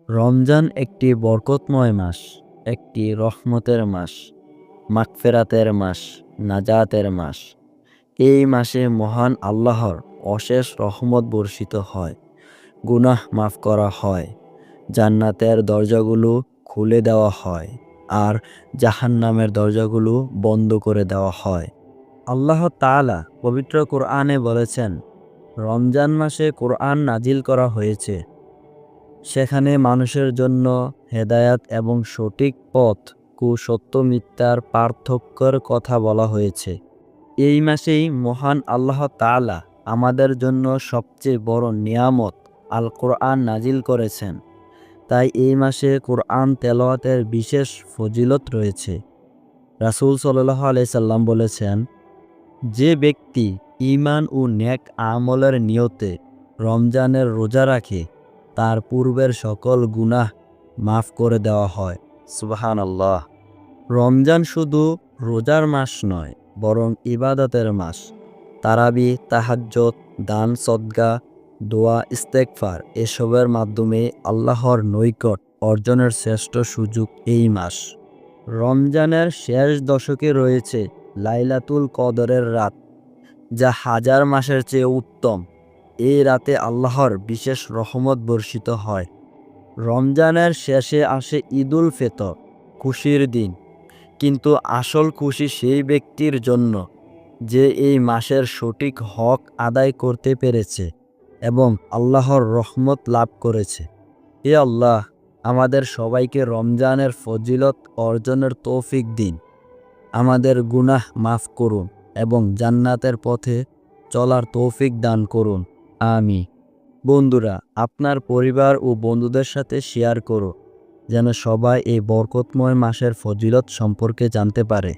রমজান একটি বরকতময় মাস, একটি রহমতের মাস, মাগফিরাতের মাস, নাজাতের মাস। এই মাসে মহান আল্লাহর অশেষ রহমত বর্ষিত হয়, গুনাহ মাফ করা হয়, জান্নাতের দরজাগুলো খুলে দেওয়া হয়, আর জাহান্নামের দরজাগুলো বন্ধ করে দেওয়া হয়। আল্লাহ তাআলা পবিত্র কোরআনে বলেছেন, রমজান মাসে কোরআন নাজিল করা হয়েছে। সেখানে মানুষের জন্য হেদায়াত এবং সঠিক পথ, সত্য মিথ্যার পার্থক্যের কথা বলা হয়েছে। এই মাসেই মহান আল্লাহ তাআলা আমাদের জন্য সবচেয়ে বড় নিয়ামত আল কোরআন নাজিল করেছেন। তাই এই মাসে কোরআন তেলাওয়াতের বিশেষ ফজিলত রয়েছে। রাসূল সাল্লাল্লাহু আলাইহি সাল্লাম বলেছেন, যে ব্যক্তি ঈমান ও নেক আমলের নিয়তে রমজানের রোজা রাখে, তার পূর্বের সকল গুনাহ মাফ করে দেওয়া হয়। সুবহানাল্লাহ। রমজান শুধু রোজার মাস নয়, বরং ইবাদতের মাস। তারাবি, তাহাজ্জুদ, দান সদকা, দোয়া, ইস্তেগফার এসবের মাধ্যমে আল্লাহর নৈকট্য অর্জনের শ্রেষ্ঠ সুযোগ এই মাস। রমজানের শেষ দশকে রয়েছে লাইলাতুল কদরের রাত, যা হাজার মাসের চেয়ে উত্তম। এই রাতে আল্লাহর বিশেষ রহমত বর্ষিত হয়। রমজানের শেষে আসে ঈদুল ফিতর, খুশির দিন। কিন্তু আসল খুশি সেই ব্যক্তির জন্য যে এই মাসের সঠিক হক আদায় করতে পেরেছে এবং আল্লাহর রহমত লাভ করেছে। হে আল্লাহ, আমাদের সবাইকে রমজানের ফজিলত অর্জনের তৌফিক দিন। আমাদের গুনাহ মাফ করুন এবং জান্নাতের পথে চলার তৌফিক দান করুন। আমিন। বন্ধুরা, আপনার পরিবার ও বন্ধুদের সাথে শেয়ার করো, যেন সবাই এই বরকতময় মাসের ফজিলত সম্পর্কে জানতে পারে।